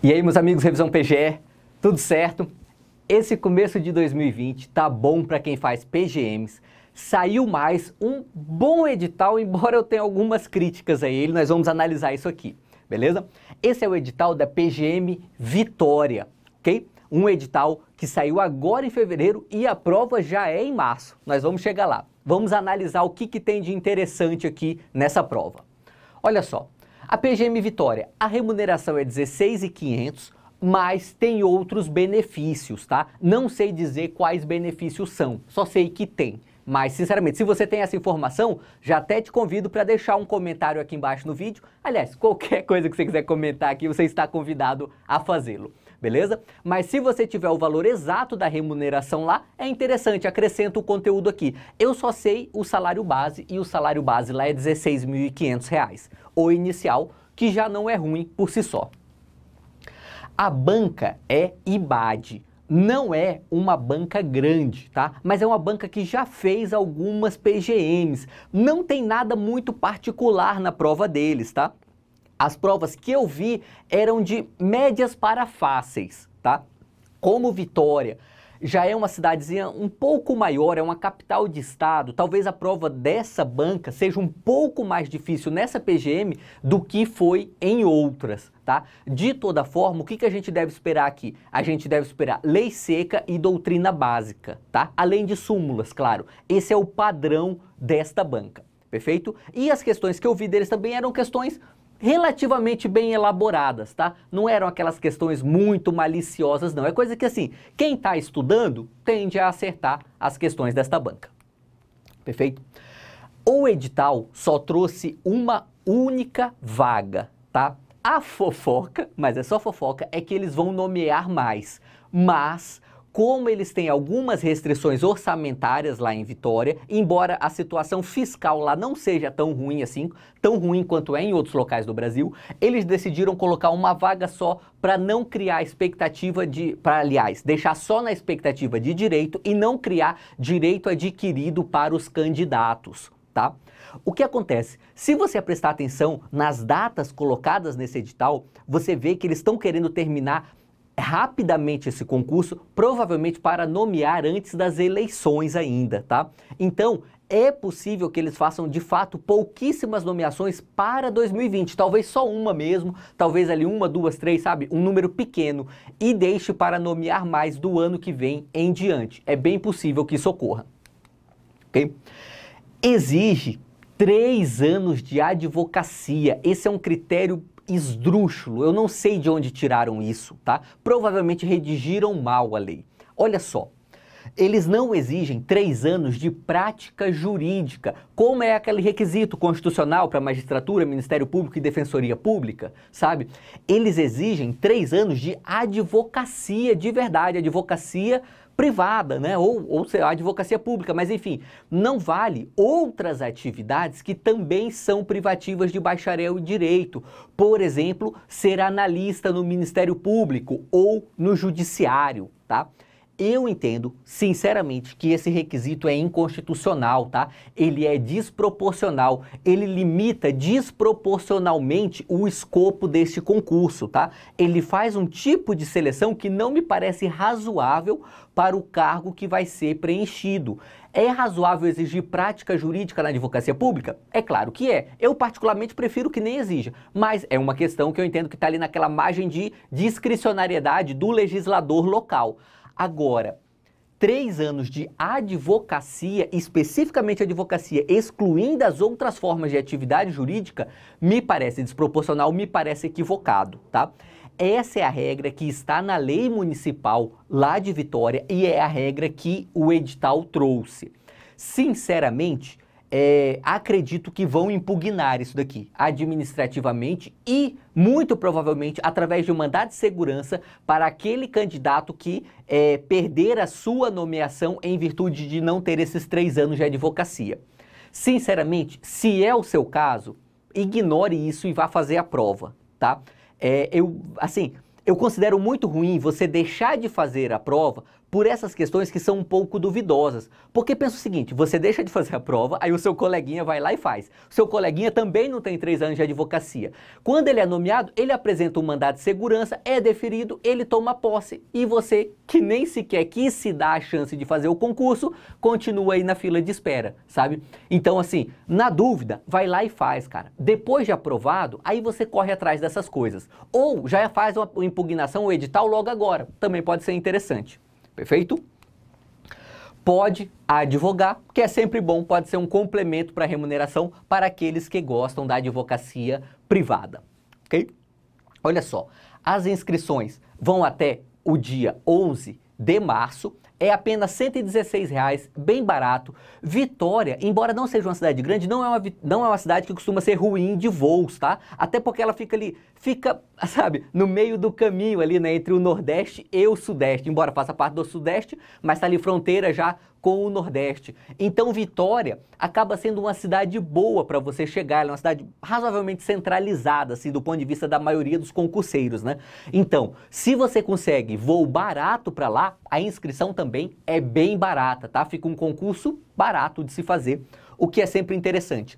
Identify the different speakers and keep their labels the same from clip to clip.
Speaker 1: E aí, meus amigos, Revisão PGE, tudo certo? Esse começo de 2020 tá bom para quem faz PGMs. Saiu mais um bom edital, embora eu tenha algumas críticas a ele, nós vamos analisar isso aqui, beleza? Esse é o edital da PGM Vitória, ok? Um edital que saiu agora em fevereiro e a prova já é em março. Nós vamos chegar lá. Vamos analisar o que tem de interessante aqui nessa prova. Olha só, a PGM Vitória, a remuneração é R$16.500, mas tem outros benefícios, tá? Não sei dizer quais benefícios são, só sei que tem. Mas, sinceramente, se você tem essa informação, já até te convido para deixar um comentário aqui embaixo no vídeo. Aliás, qualquer coisa que você quiser comentar aqui, você está convidado a fazê-lo, beleza? Mas se você tiver o valor exato da remuneração lá, é interessante, acrescenta o conteúdo aqui. Eu só sei o salário base, e o salário base lá é R$16.500, o inicial, que já não é ruim por si só. A banca é IBAD. Não é uma banca grande, tá? Mas é uma banca que já fez algumas PGMs. Não tem nada muito particular na prova deles, tá? As provas que eu vi eram de médias para fáceis, tá? Como Vitória já é uma cidadezinha um pouco maior, é uma capital de estado, talvez a prova dessa banca seja um pouco mais difícil nessa PGM do que foi em outras, tá? De toda forma, o que a gente deve esperar aqui? A gente deve esperar lei seca e doutrina básica, tá? Além de súmulas, claro. Esse é o padrão desta banca, perfeito? E as questões que eu vi deles também eram questões relativamente bem elaboradas, tá? Não eram aquelas questões muito maliciosas, não. É coisa que, assim, quem está estudando tende a acertar as questões desta banca. Perfeito? O edital só trouxe uma única vaga, tá? A fofoca, mas é só fofoca, é que eles vão nomear mais. Mas, como eles têm algumas restrições orçamentárias lá em Vitória, embora a situação fiscal lá não seja tão ruim assim, tão ruim quanto é em outros locais do Brasil, eles decidiram colocar uma vaga só para não criar expectativa aliás, deixar só na expectativa de direito e não criar direito adquirido para os candidatos, tá? O que acontece? Se você prestar atenção nas datas colocadas nesse edital, você vê que eles estão querendo terminar rapidamente esse concurso, provavelmente para nomear antes das eleições ainda, tá? Então, é possível que eles façam, de fato, pouquíssimas nomeações para 2020, talvez só uma mesmo, talvez ali uma, duas, três, sabe? Um número pequeno, e deixe para nomear mais do ano que vem em diante. É bem possível que isso ocorra, ok? Exige 3 anos de advocacia, esse é um critério esdrúxulo, eu não sei de onde tiraram isso, tá? Provavelmente redigiram mal a lei. Olha só, eles não exigem 3 anos de prática jurídica, como é aquele requisito constitucional para magistratura, Ministério Público e Defensoria Pública, sabe? Eles exigem 3 anos de advocacia de verdade, advocacia privada, né? Ou sei lá, advocacia pública, mas enfim, não vale outras atividades que também são privativas de bacharel em direito. Por exemplo, ser analista no Ministério Público ou no Judiciário, tá? Eu entendo, sinceramente, que esse requisito é inconstitucional, tá? Ele é desproporcional, ele limita desproporcionalmente o escopo deste concurso, tá? Ele faz um tipo de seleção que não me parece razoável para o cargo que vai ser preenchido. É razoável exigir prática jurídica na advocacia pública? É claro que é. Eu particularmente prefiro que nem exija, mas é uma questão que eu entendo que está ali naquela margem de discricionariedade do legislador local. Agora, 3 anos de advocacia, especificamente advocacia, excluindo as outras formas de atividade jurídica, me parece desproporcional, me parece equivocado, tá? Essa é a regra que está na lei municipal lá de Vitória e é a regra que o edital trouxe. Sinceramente, acredito que vão impugnar isso daqui administrativamente e, muito provavelmente, através de um mandado de segurança para aquele candidato que perder a sua nomeação em virtude de não ter esses 3 anos de advocacia. Sinceramente, se é o seu caso, ignore isso e vá fazer a prova, tá? Eu considero muito ruim você deixar de fazer a prova por essas questões que são um pouco duvidosas. Porque pensa o seguinte, você deixa de fazer a prova, aí o seu coleguinha vai lá e faz. O seu coleguinha também não tem 3 anos de advocacia. Quando ele é nomeado, ele apresenta um mandado de segurança, é deferido, ele toma posse. E você, que nem sequer quis se dar a chance de fazer o concurso, continua aí na fila de espera, sabe? Então, assim, na dúvida, vai lá e faz, cara. Depois de aprovado, aí você corre atrás dessas coisas. Ou já faz uma impugnação ou edital logo agora. Também pode ser interessante. Perfeito? Pode advogar, que é sempre bom, pode ser um complemento para a remuneração para aqueles que gostam da advocacia privada, ok? Olha só, as inscrições vão até o dia 11 de março, é apenas R$ 116,00, bem barato. Vitória, embora não seja uma cidade grande, não é uma cidade que costuma ser ruim de voos, tá? Até porque ela fica ali, sabe, no meio do caminho ali, né, entre o Nordeste e o Sudeste, embora faça parte do Sudeste, mas está ali fronteira já com o Nordeste. Então Vitória acaba sendo uma cidade boa para você chegar, ela é uma cidade razoavelmente centralizada, assim, do ponto de vista da maioria dos concurseiros, né? Então, se você consegue voo barato para lá, a inscrição também é bem barata, tá? Fica um concurso barato de se fazer, o que é sempre interessante.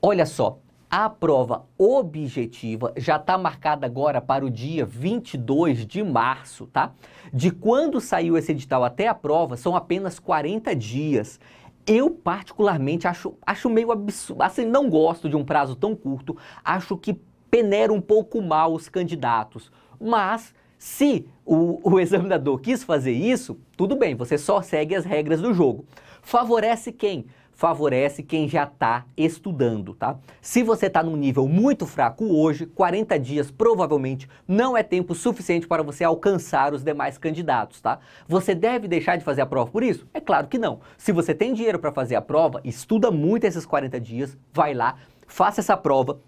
Speaker 1: Olha só, a prova objetiva já está marcada agora para o dia 22 de março, tá? De quando saiu esse edital até a prova, são apenas 40 dias. Eu, particularmente, acho meio absurdo, assim, não gosto de um prazo tão curto, acho que peneira um pouco mal os candidatos. Mas, se o examinador quis fazer isso, tudo bem, você só segue as regras do jogo. Favorece quem? Favorece quem já está estudando, tá? Se você está num nível muito fraco hoje, 40 dias provavelmente não é tempo suficiente para você alcançar os demais candidatos, tá? Você deve deixar de fazer a prova por isso? É claro que não. Se você tem dinheiro para fazer a prova, estuda muito esses 40 dias, vai lá, faça essa prova.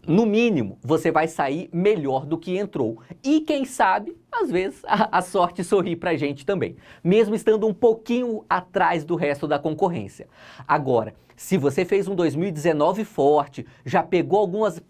Speaker 1: No mínimo, você vai sair melhor do que entrou. E quem sabe, às vezes, a sorte sorri pra gente também, mesmo estando um pouquinho atrás do resto da concorrência. Agora, se você fez um 2019 forte, já pegou algumas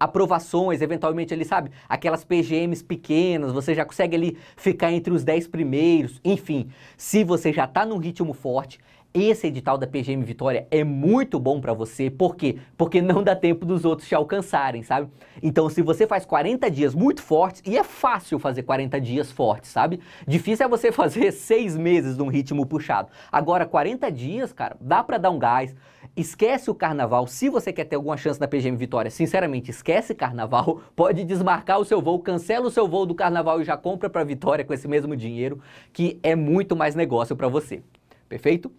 Speaker 1: aprovações, eventualmente ali, sabe, aquelas PGMs pequenas, você já consegue ali ficar entre os 10 primeiros, enfim, se você já tá num ritmo forte, esse edital da PGM Vitória é muito bom para você, por quê? Porque não dá tempo dos outros te alcançarem, sabe? Então, se você faz 40 dias muito fortes, e é fácil fazer 40 dias fortes, sabe? Difícil é você fazer 6 meses num ritmo puxado. Agora, 40 dias, cara, dá para dar um gás. Esquece o carnaval, se você quer ter alguma chance na PGM Vitória, sinceramente, esquece carnaval, pode desmarcar o seu voo, cancela o seu voo do carnaval e já compra para Vitória com esse mesmo dinheiro, que é muito mais negócio para você. Perfeito?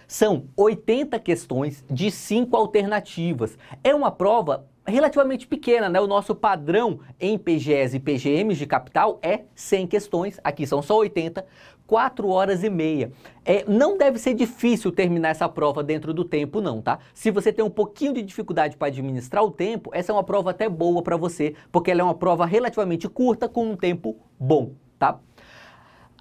Speaker 1: São 80 questões de 5 alternativas. É uma prova relativamente pequena, né? O nosso padrão em PGEs e PGMs de capital é 100 questões, aqui são só 80, 4 horas e meia. Não deve ser difícil terminar essa prova dentro do tempo não, tá? Se você tem um pouquinho de dificuldade para administrar o tempo, essa é uma prova até boa para você, porque ela é uma prova relativamente curta com um tempo bom, tá?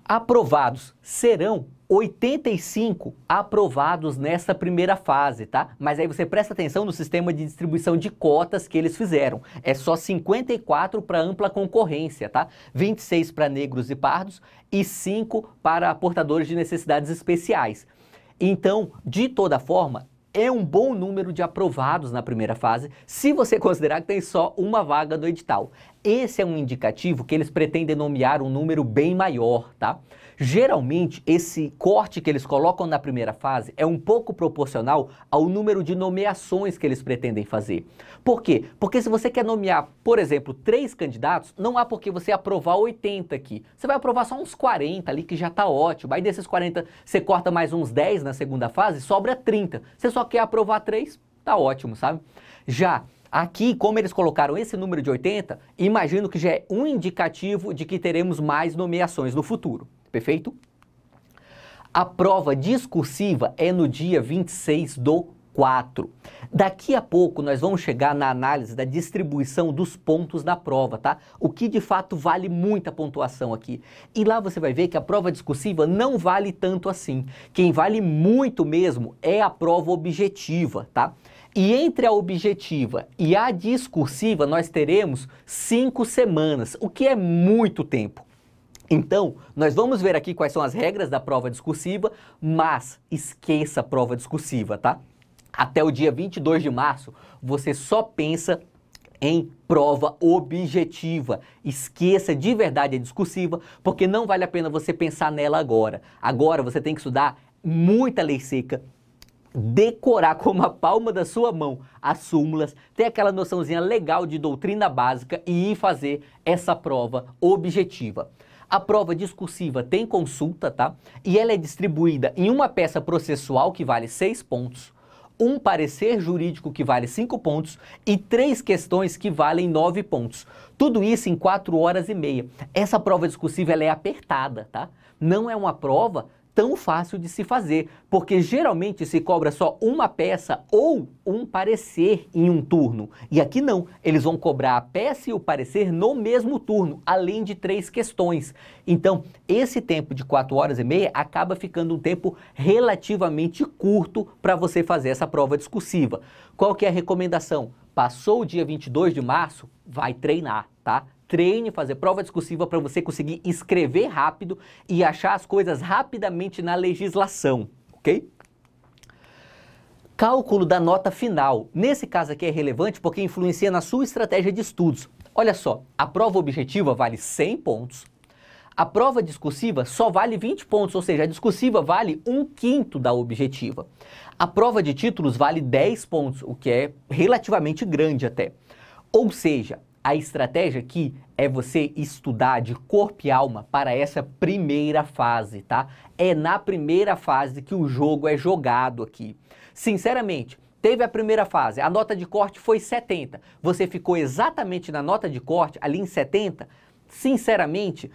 Speaker 1: Aprovados serão 85 aprovados nessa primeira fase, tá? Mas aí você presta atenção no sistema de distribuição de cotas que eles fizeram. É só 54 para ampla concorrência, tá? 26 para negros e pardos e 5 para portadores de necessidades especiais. Então, de toda forma, é um bom número de aprovados na primeira fase, se você considerar que tem só uma vaga no edital. Esse é um indicativo que eles pretendem nomear um número bem maior, tá? Geralmente, esse corte que eles colocam na primeira fase é um pouco proporcional ao número de nomeações que eles pretendem fazer. Por quê? Porque se você quer nomear, por exemplo, 3 candidatos, não há por que você aprovar 80 aqui. Você vai aprovar só uns 40 ali, que já tá ótimo. Aí desses 40, você corta mais uns 10 na segunda fase, sobra 30. Você só quer aprovar 3, tá ótimo, sabe? Já aqui, como eles colocaram esse número de 80, imagino que já é um indicativo de que teremos mais nomeações no futuro. Perfeito? A prova discursiva é no dia 26/4. Daqui a pouco nós vamos chegar na análise da distribuição dos pontos da prova, tá? O que de fato vale muita pontuação aqui. E lá você vai ver que a prova discursiva não vale tanto assim. Quem vale muito mesmo é a prova objetiva, tá? E entre a objetiva e a discursiva nós teremos 5 semanas, o que é muito tempo. Então, nós vamos ver aqui quais são as regras da prova discursiva, mas esqueça a prova discursiva, tá? Até o dia 22 de março, você só pensa em prova objetiva. Esqueça de verdade a discursiva, porque não vale a pena você pensar nela agora. Agora você tem que estudar muita lei seca, decorar como a palma da sua mão as súmulas, ter aquela noçãozinha legal de doutrina básica e ir fazer essa prova objetiva. A prova discursiva tem consulta, tá? E ela é distribuída em uma peça processual que vale 6 pontos, um parecer jurídico que vale 5 pontos e 3 questões que valem 9 pontos. Tudo isso em 4 horas e meia. Essa prova discursiva ela é apertada, tá? Não é uma prova tão fácil de se fazer, porque geralmente se cobra só uma peça ou um parecer em um turno. E aqui não, eles vão cobrar a peça e o parecer no mesmo turno, além de 3 questões. Então, esse tempo de 4 horas e meia acaba ficando um tempo relativamente curto para você fazer essa prova discursiva. Qual que é a recomendação? Passou o dia 22 de março, vai treinar, tá? Treine fazer prova discursiva para você conseguir escrever rápido e achar as coisas rapidamente na legislação, ok? Cálculo da nota final. Nesse caso aqui é relevante porque influencia na sua estratégia de estudos. Olha só, a prova objetiva vale 100 pontos, a prova discursiva só vale 20 pontos, ou seja, a discursiva vale 1/5 da objetiva. A prova de títulos vale 10 pontos, o que é relativamente grande até. Ou seja, a estratégia aqui é você estudar de corpo e alma para essa primeira fase, tá? É na primeira fase que o jogo é jogado aqui. Sinceramente, teve a primeira fase, a nota de corte foi 70. Você ficou exatamente na nota de corte, ali em 70? Sinceramente,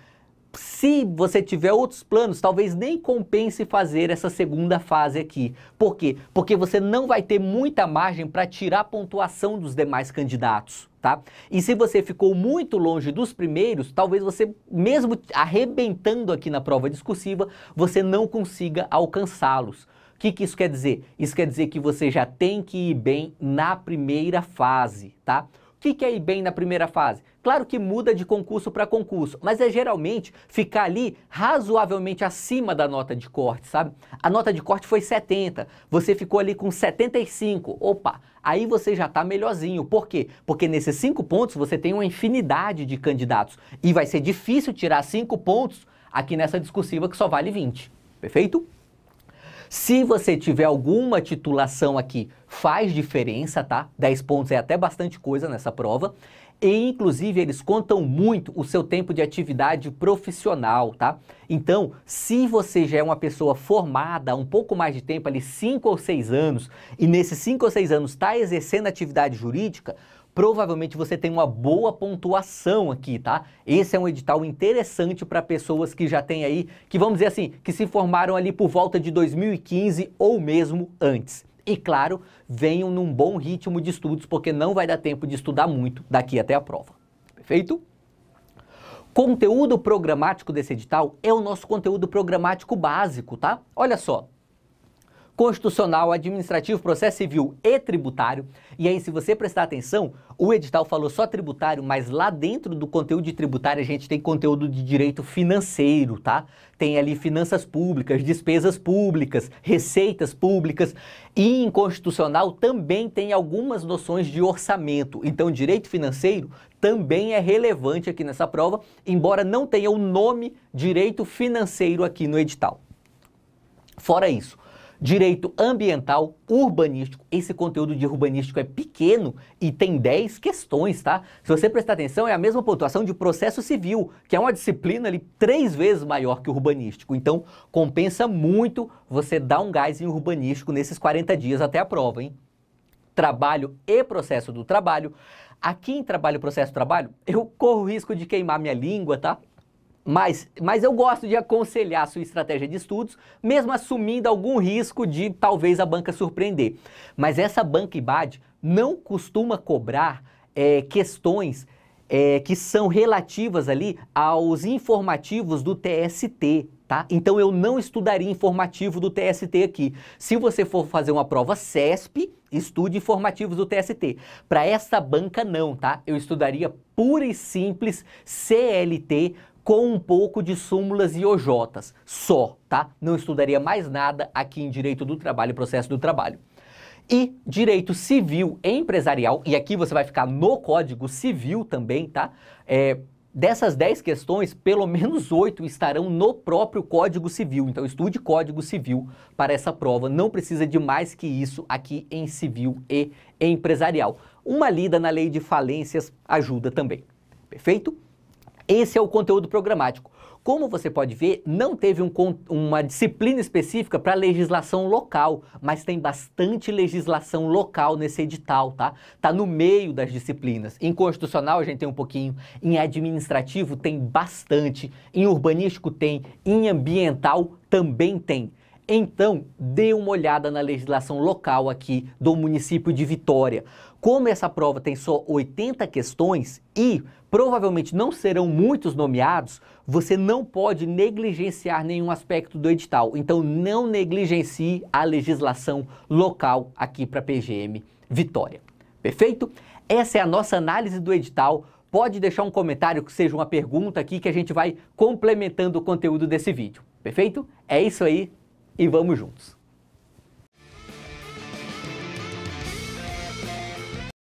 Speaker 1: se você tiver outros planos, talvez nem compense fazer essa segunda fase aqui. Por quê? Porque você não vai ter muita margem para tirar a pontuação dos demais candidatos, tá? E se você ficou muito longe dos primeiros, talvez você, mesmo arrebentando aqui na prova discursiva, você não consiga alcançá-los. O que isso quer dizer? Isso quer dizer que você já tem que ir bem na primeira fase, tá? O que é ir bem na primeira fase? Claro que muda de concurso para concurso, mas é geralmente ficar ali razoavelmente acima da nota de corte, sabe? A nota de corte foi 70, você ficou ali com 75, opa, aí você já está melhorzinho. Por quê? Porque nesses 5 pontos você tem uma infinidade de candidatos e vai ser difícil tirar 5 pontos aqui nessa discursiva que só vale 20, perfeito? Se você tiver alguma titulação aqui, faz diferença, tá? 10 pontos é até bastante coisa nessa prova. E, inclusive, eles contam muito o seu tempo de atividade profissional, tá? Então, se você já é uma pessoa formada há um pouco mais de tempo, ali 5 ou 6 anos, e nesses 5 ou 6 anos está exercendo atividade jurídica, provavelmente você tem uma boa pontuação aqui, tá? Esse é um edital interessante para pessoas que já têm aí, que vamos dizer assim, que se formaram ali por volta de 2015 ou mesmo antes. E claro, venham num bom ritmo de estudos, porque não vai dar tempo de estudar muito daqui até a prova. Perfeito? Conteúdo programático desse edital é o nosso conteúdo programático básico, tá? Olha só. Constitucional, administrativo, processo civil e tributário. E aí, se você prestar atenção, o edital falou só tributário, mas lá dentro do conteúdo de tributário a gente tem conteúdo de direito financeiro, tá? Tem ali finanças públicas, despesas públicas, receitas públicas. E em constitucional também tem algumas noções de orçamento. Então, direito financeiro também é relevante aqui nessa prova, embora não tenha o nome direito financeiro aqui no edital. Fora isso, direito ambiental, urbanístico, esse conteúdo de urbanístico é pequeno e tem 10 questões, tá? Se você prestar atenção, é a mesma pontuação de processo civil, que é uma disciplina ali 3 vezes maior que o urbanístico. Então, compensa muito você dar um gás em urbanístico nesses 40 dias até a prova, hein? Trabalho e processo do trabalho. Aqui em trabalho e processo do trabalho, eu corro o risco de queimar minha língua, tá? Mas eu gosto de aconselhar a sua estratégia de estudos, mesmo assumindo algum risco de talvez a banca surpreender. Mas essa banca IBAD não costuma cobrar questões que são relativas ali aos informativos do TST, tá? Então eu não estudaria informativo do TST aqui. Se você for fazer uma prova CESP, estude informativos do TST. Para essa banca não, tá? Eu estudaria pura e simples CLT, com um pouco de súmulas e OJs, só, tá? Não estudaria mais nada aqui em Direito do Trabalho e Processo do Trabalho. E Direito Civil e Empresarial, e aqui você vai ficar no Código Civil também, tá? Dessas 10 questões, pelo menos 8 estarão no próprio Código Civil. Então, estude Código Civil para essa prova. Não precisa de mais que isso aqui em Civil e Empresarial. Uma lida na Lei de Falências ajuda também. Perfeito? Esse é o conteúdo programático. Como você pode ver, não teve uma disciplina específica para legislação local, mas tem bastante legislação local nesse edital, tá? Tá no meio das disciplinas. Em constitucional a gente tem um pouquinho, em administrativo tem bastante, em urbanístico tem, em ambiental também tem. Então, dê uma olhada na legislação local aqui do município de Vitória. Como essa prova tem só 80 questões e provavelmente não serão muitos nomeados, você não pode negligenciar nenhum aspecto do edital. Então, não negligencie a legislação local aqui para PGM Vitória. Perfeito? Essa é a nossa análise do edital. Pode deixar um comentário que seja uma pergunta aqui que a gente vai complementando o conteúdo desse vídeo. Perfeito? É isso aí. E vamos juntos!